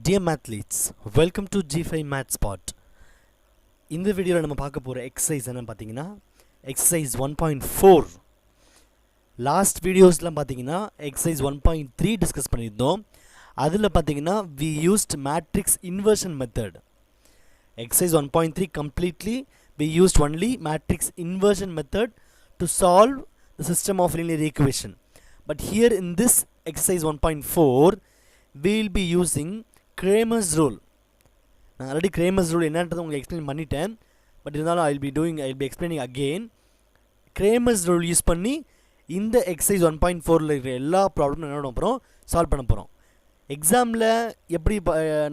Dear mathletes, welcome to G5 Math Spot. இந்த வீடியோவில் நம்ம பார்க்க போகிற எக்ஸசைஸ் என்னன்னு பார்த்தீங்கன்னா எக்ஸசைஸ் 1.4. லாஸ்ட் வீடியோஸ்லாம் பார்த்தீங்கன்னா எக்ஸசைஸ் 1.3 டிஸ்கஸ் பண்ணியிருந்தோம். அதில் பார்த்தீங்கன்னா we used matrix inversion method. Exercise 1.3 completely we used only matrix inversion method to solve the system of linear equation. But here in this exercise 1.4 we will be using Cramer's rule. நான் already Cramer's rule என்னன்றது உங்களுக்கு explain பண்ணிட்டேன். But இருந்தாலும் I will be explaining again. Cramer's rule use பண்ணி இந்த exercise 1.4ல் இருக்கிற எல்லா ப்ராப்ளமும் என்ன அப்புறம் சால்வ் பண்ண போகிறோம். எக்ஸாமில் எப்படி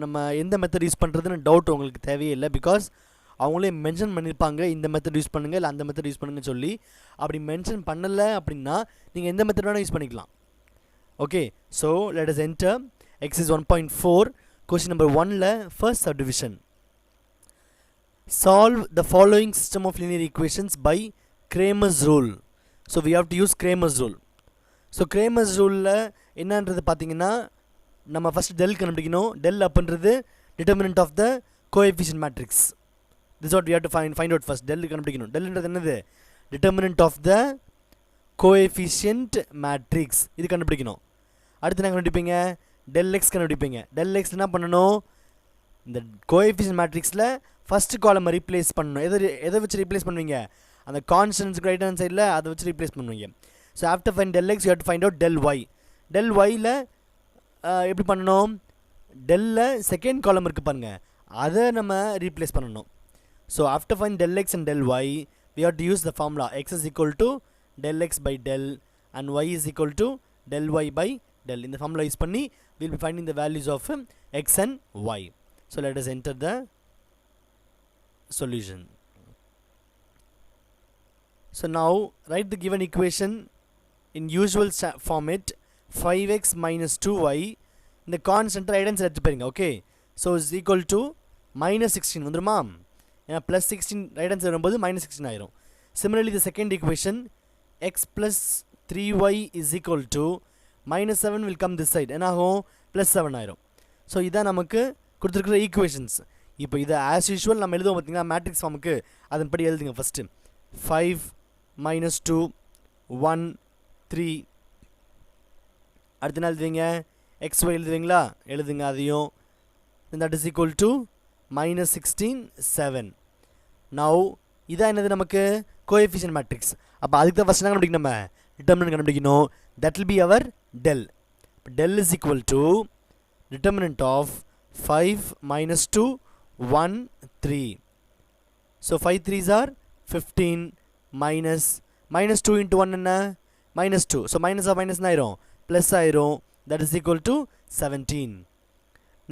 நம்ம எந்த மெத்தட் யூஸ் பண்ணுறதுன்னு டவுட் உங்களுக்கு தேவையே இல்லை. பிகாஸ் அவங்களே மென்ஷன் பண்ணியிருப்பாங்க இந்த மெத்தட் யூஸ் பண்ணுங்கள் இல்லை அந்த மெத்தட் யூஸ் பண்ணுங்கன்னு சொல்லி. அப்படி மென்ஷன் பண்ணலை அப்படின்னா நீங்கள் எந்த மெத்தட் வேணால் யூஸ் பண்ணிக்கலாம். Okay, so let us enter exercise 1.4. question number 1 first subdivision. Solve the following system of linear equations by Cramer's rule. So we have to use Cramer's rule. So Cramer's rule என்னன்றது பார்த்தீங்கன்னா நம்ம first del கண்டுபிடிக்கணும். del அப்படின்றது determinant of the coefficient matrix. This is what we have to find out first. del கண்டுபிடிக்கணும். del ன்றது என்னது? determinant of the coefficient matrix. இது கண்டுபிடிக்கணும். அடுத்து என்ன கண்டுபிடிப்பீங்க? del x கண்டுபிடிப்பீங்க. del x என்ன பண்ணணும்? இந்த கோஎஃபிஷியன்ட் மேட்ரிக்ஸில் ஃபஸ்ட்டு காலமை ரீப்ளேஸ் பண்ணணும். எதை வச்சு ரீப்ளேஸ் பண்ணுவீங்க? அந்த கான்ஸ்டன்ட்ஸ்க்கு ரைட் ஹேண்ட் சைடில் அதை வச்சு ரீப்ளேஸ் பண்ணுவீங்க. So after find del x you have to find out del y. del yயில் எப்படி பண்ணணும்? டெல்ல செகண்ட் காலம் இருக்குது பாருங்கள், அதை நம்ம ரீப்ளேஸ் பண்ணணும். So after find del x and del y we have to use the formula x is equal to del x by del and y is equal to del y by del. இந்த formula use பண்ணி we'll be finding the values of x and y. So let us enter the solution. So now write the given equation in usual format. 5x minus 2y இந்த constant right hand side எடுத்து பாருங்க. Okay, so is equal to minus 16 வந்துருமா? ஏன்னா plus 16 right hand side வரும்போது minus 16 ஆயிரும். Similarly the second equation x plus 3y is equal to minus 7 will come this side. என்ன ஆகும்? plus 7 ஆயிரும். So இதான் நமக்கு கொடுத்துருக்குற ஈக்குவேஷன்ஸ். இப்போ இதை ஆஸ் யூஷுவல் நம்ம எழுதுவோம் பார்த்தீங்கன்னா மேட்ரிக்ஸ் ஃபார்முக்கு அதன்படி எழுதுங்க. First 5 minus 2 1 3. அடுத்த நாள் எழுதுவீங்க xy எழுதுவீங்களா? எழுதுங்க அதையும். That is equal to minus 16 7. Now இதான் என்னது நமக்கு? Coefficient matrix. அப்போ அதுக்கு தான் ஃபஸ்ட் என்ன கண்டுபிடிக்கணும்? நம்ம டிட்டர்மினன்ட் கண்டுபிடிக்கணும். that will be our del. del is equal to determinant of 5 minus 2 1 3. So 5 3s are 15 minus 2 into 1 என்ன? minus 2. So minus of minus ஆயிரும் plus ஆயிரும். That is equal to 17.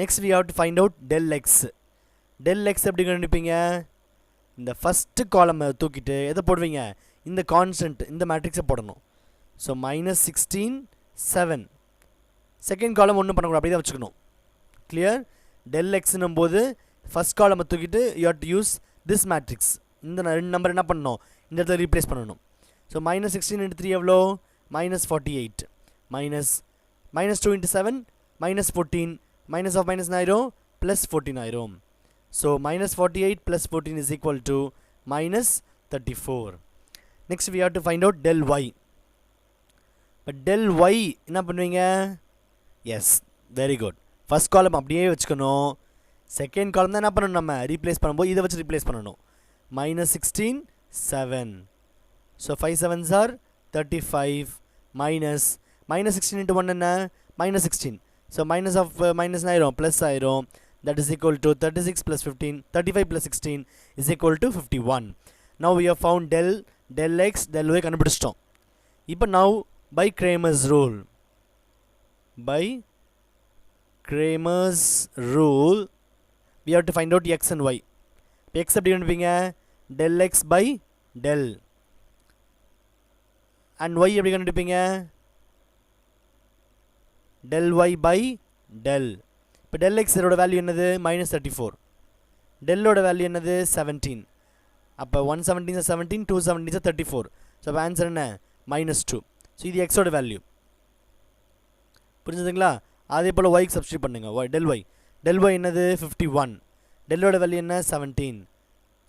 Next we have to find out del x. del x எப்படி கண்டுபிடிப்பீங்க? இந்த first காலமை தூக்கிட்டு எதை போடுவீங்க? இந்த constant இந்த மேட்ரிக்ஸை போடணும். So minus 16 7. செகண்ட் காலம் ஒன்றும் பண்ணக்கூடாது, அப்படி தான் வச்சுக்கணும். கிளியர்? del xன்னும் போது ஃபஸ்ட் காலமை தூக்கிட்டு you have to use this matrix. இந்த ரெண்டு நம்பர் என்ன பண்ணணும்? இந்த இடத்துல ரீப்ளேஸ் பண்ணணும். ஸோ minus 16 into 3 எவ்வளோ? minus 48. minus 2 into 7 minus 14. minus of minus ஆயிரும் plus 14 ஆயிரும். So minus 48 plus 14 is equal to minus 34. Next we have to find out del y. But del y என்ன பண்ணுவீங்க? S, very good. ஃபஸ்ட் காலம் அப்படியே வச்சுக்கணும். Second column தான் என்ன பண்ணணும்? நம்ம ரீப்ளேஸ் பண்ணும்போது இதை வச்சு ரீப்ளேஸ் பண்ணணும். minus 16 7. So 5 7s are 35 minus 16 into 1 என்ன? minus 16. So minus of minus ஆயிரும் plus ஆயிரும். that is equal to 36 plus 15. 35 plus 16 is equal to 51. Now we have found del x del y கண்டுபிடிச்சிட்டோம். இப்போ now by Cramer's rule we have to find out x and y. x எப்படி கண்டுபிடிப்பீங்க? del x by del. and y எப்படி கண்டுபிடிப்பீங்க? del y by del. இப்போ del x ஓட value என்னது? minus 34. del ஓட value என்னது? 17. அப்போ 1 17 is 17, 2 17 is 34. ஸோ அப்போ answer என்ன? minus 2. ஸோ இது எக்ஸோட வேல்யூ. புரிஞ்சுதுங்களா? அதே போல் ஒய்க்கு சப்ஸ்டியூட் பண்ணுங்க. del y del y என்னது 51, del ஓட வேல்யூ என்ன 17.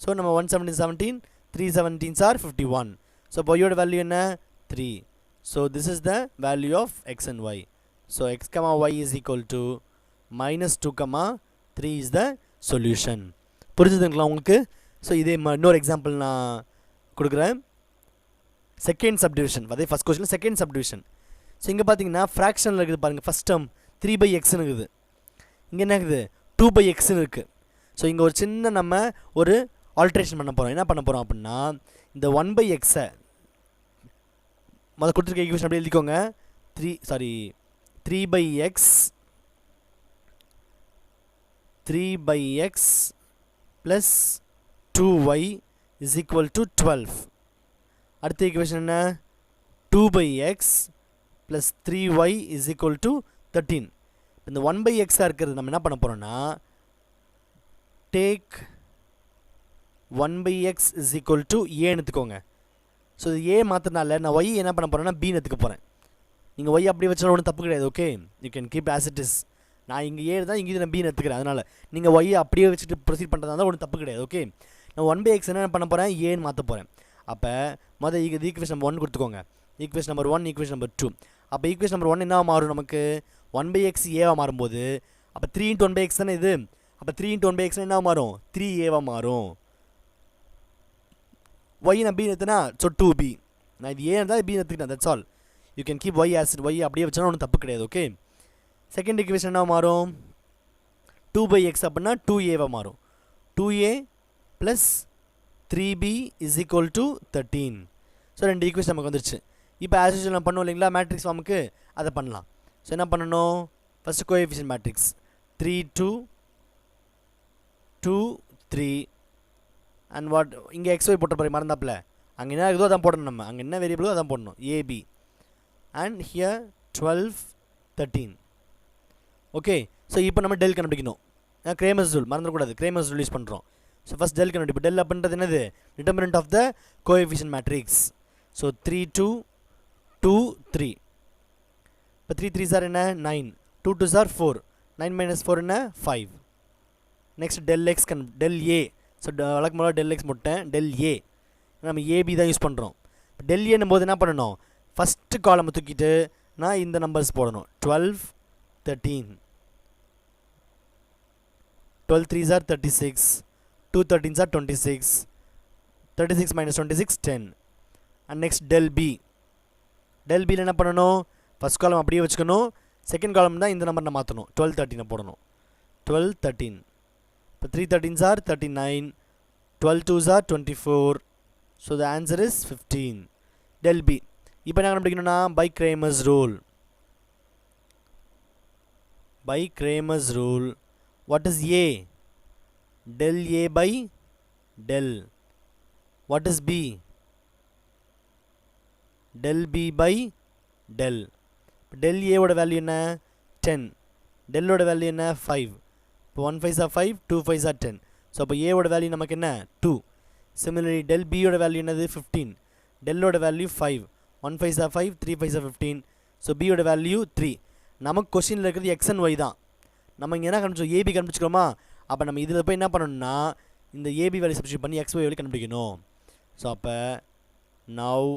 ஸோ நம்ம 117 17 3 17s are 51. ஸோ y ஓட வேல்யூ என்ன 3. So this is the value of x and y. So x, y is equal to -2, 3 is the solution. புரிஞ்சுதுங்களா உங்களுக்கு? So இதே இன்னொரு எக்ஸாம்பிள் நான் கொடுக்குறேன். செகண்ட் சப்டிவிஷன், அதே first question second subdivision. So இங்கே பார்த்தீங்கன்னா ஃப்ராக்ஷனில் இருக்குது பாருங்கள். ஃபஸ்ட் டேர்ம் 3/xன்னு இருக்குது, இங்கே என்ன இருக்குது 2/xன்னு இருக்குது. ஸோ இங்கே ஒரு சின்ன நம்ம ஒரு ஆல்ட்ரேஷன் பண்ண போகிறோம். என்ன பண்ண போகிறோம் அப்படின்னா, இந்த 1/xஐ முதல்ல கொடுத்துருக்க ஈக்குவேஷன் அப்படியே எழுதிக்கோங்க. 3/x plus 2y is equal to 12. அடுத்த ஈக்குவேஷன் என்ன 2/x plus 3y is equal to 13. இந்த 1/xஆக இருக்கிறது நம்ம என்ன பண்ண போகிறோன்னா, take 1/x is equal to ஏன்னு எடுத்துக்கோங்க. ஸோ இது ஏ மாத்திரனால நான் ஒய் என்ன பண்ண போகிறேன்னா பின்னு எடுத்துக்க போகிறேன். நீங்கள் ஒய் அப்படியே வச்சாலும் ஒன்றும் தப்பு கிடையாது. Okay, you can keep as it is. நான் இங்கே ஏ தான், இங்கே நான் பின்னு எடுத்துக்கிறேன். அதனால் நீங்கள் ஒய்யை அப்படியே வச்சுட்டு ப்ரொசீட் பண்ணுறதா இருந்தால் ஒன்றும் தப்பு கிடையாது. ஓகே, நான் 1/x என்ன பண்ண போகிறேன், ஏன்னு மாற்ற போகிறேன். அப்போ மொதல் இது ஈக்குவேஷன் நம்பர் 1 கொடுத்துக்கோங்க. Equation number 1, equation number 2. அப்போ ஈக்குவேஷன் நம்பர் 1 என்ன மாறும் நமக்கு 1/x ஏவாக மாறும்போது, அப்போ 3 × 1/x தானே இது. அப்போ 3 × 1/x என்ன மாறும் 3a மாறும். y நான் b எடுத்தேன்னா ஸோ 2b. நான் இது ஏ இருந்தால் b எடுத்துக்கிட்டேன். That's all. You can keep y as y அப்படியே வச்சாலும் ஒன்றும் தப்பு கிடையாது. ஓகே, செகண்ட் ஈக்குவேஷன் என்ன மாறும் 2/x அப்படின்னா 2a மாறும். 2a plus 3b is equal to 13. So 2 equation நமக்கு வந்துருச்சு. இப்போ ஆஸ் யூஷுவல் நம்ம பண்ணுவோம் இல்லைங்களா, மேட்ரிக்ஸ் ஃபார்முக்கு அதை பண்ணலாம். ஸோ என்ன பண்ணணும், first coefficient matrix 3 2 2 3 and what இங்கே xy போட்ட போகிற மறந்தாப்பில் அங்கே என்ன இருக்குதோ அதான் போடணும். நம்ம அங்கே என்ன வேரியபிளோ அதான் போடணும், ab and here 12 13. Okay, so இப்போ நம்ம டெல் கண்டுபிடிக்கணும். கிரேமர்ஸ் ரூல் மறந்துடக்கூடாது, கிரேமர்ஸ் ரூல் யூஸ் பண்ணுறோம். ஸோ ஃபஸ்ட் டெல் கண்டுபிடிப்போம். டெல் அப்படின்றது என்னது, determinant of the coefficient matrix. So 3 2 2 3. இப்போ 3 3s are என்ன 9, 2 2s are 4, 9 - 4 என்ன 5. Next del X del A. So வழக்கு முதல்ல டெல் எக்ஸ் போட்டேன், டெல் ஏ நம்ம ஏபி தான் யூஸ் பண்ணுறோம். டெல் ஏன்னும் போது என்ன பண்ணணும், ஃபஸ்ட்டு காலம் தூக்கிட்டு நான் இந்த நம்பர்ஸ் போடணும். 12 13, 12 3s are 36, 2 13s are 26, 36 - 26 10. And next del B. Del பியில் என்ன பண்ணணும், ஃபஸ்ட் காலம் அப்படியே வச்சுக்கணும், செகண்ட் காலம் தான் இந்த நம்பர் நான் மாற்றணும். 12 13 போடணும். 12 13. இப்போ 3 13s are 39, 12 2s are 24. So the answer is 15. Del B. இப்போ என்ன கண்டுபிடிக்கணும்னா by Cramer's rule. By Cramer's rule, what is A? Del A by del. What is B? Del B by del. Del A ஓட value என்ன 10, del ஓட value என்ன 5. இப்போ 1 5s are 5, 2 5s are 10. So அப்போ A ஓட value நமக்கு என்ன 2. Similarly del B ஓட வேல்யூ என்னது 15, del ஓட value 5, 1 5s are 5, 3 5s are 15. So B ஓட வேல்யூ 3. நமக்கு கொஸ்டினில் இருக்கிறது எக்ஸ் அண்ட் ஒய் தான். நம்ம இங்கே என்ன கண்டுபிடிச்சோம், ஏபி கண்டுபிடிச்சிக்கிறோமா. அப்போ நம்ம இதில் போய் என்ன பண்ணணும்னா இந்த ஏபி வேல்யூ சப்ஸ்டிட்யூட் பண்ணி எக்ஸ் ஒய் வேல்யூ கண்டுபிடிக்கணும். ஸோ அப்போ now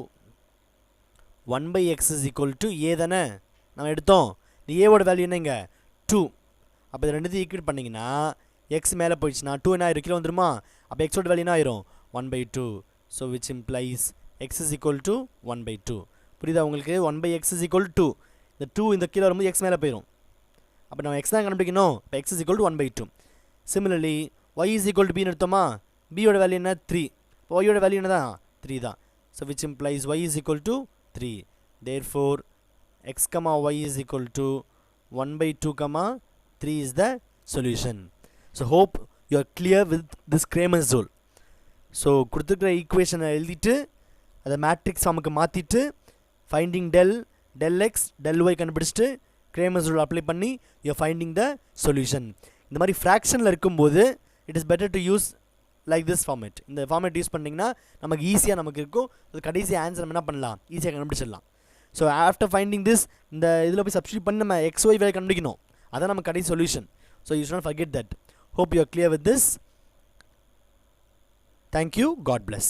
1/x is equal to A தானே நம்ம எடுத்தோம். இந்த ஏவோட வேல்யூ என்னங்க 2. அப்போ இது ரெண்டுத்தையும் ஈக்குவேட் பண்ணிங்கன்னா எக்ஸ் மேலே போயிடுச்சுன்னா 2 என்ன ஆயிரும் கீழே வந்துருமா. அப்போ எக்ஸோட வேல்யூ என்ன ஆயிரும் 1/2. So which implies X is equal to 1/2. புரியுதா உங்களுக்கு, 1/x இஸ் ஈக்குவல் டு இந்த 2 இந்த கீழே வரும்போது எக்ஸ் மேலே போயிடும். அப்போ நம்ம எக்ஸ் தான் கண்டுபிடிக்கணும். இப்போ x is equal to 1/2. Similarly y is equal to பின்னு எடுத்தோமா, பியோட வேல்யூ என்ன 3, இப்போ ஒய்யோட வேல்யூ என்ன தான் 3 தான். So which implies Y is equal to 3. Therefore X comma Y is equal to 1/2, 3 is the solution. So hope you are clear with this Cramer's rule. So கொடுத்துருக்கிற ஈக்குவேஷனை எழுதிட்டு அதை மேட்ரிக்ஸ் ஃபார்முக்கு மாற்றிட்டு finding del x del y கண்டுபிடிச்சிட்டு Cramer's rule apply பண்ணி you are finding the solution. இந்த மாதிரி ஃப்ராக்ஷனில் இருக்கும்போது it is better to use like this format. இந்த ஃபார்மேட் யூஸ் பண்ணிங்கன்னா நமக்கு ஈஸியாக நமக்கு இருக்கும். அது கடைசி ஆன்சர் நம்ம என்ன பண்ணலாம், ஈஸியாக கண்டுபிடிச்சிடலாம். ஸோ ஆஃப்டர் ஃபைண்டிங் திஸ் இந்த இதில் போய் சப்ஸ்டியூட் பண்ணி நம்ம எக்ஸ் ஒய் வேலை கண்டுபிடிக்கணும். அதான் நம்ம கடைசி solution. So you should not forget that. Hope you are clear with this. Thank you. God bless.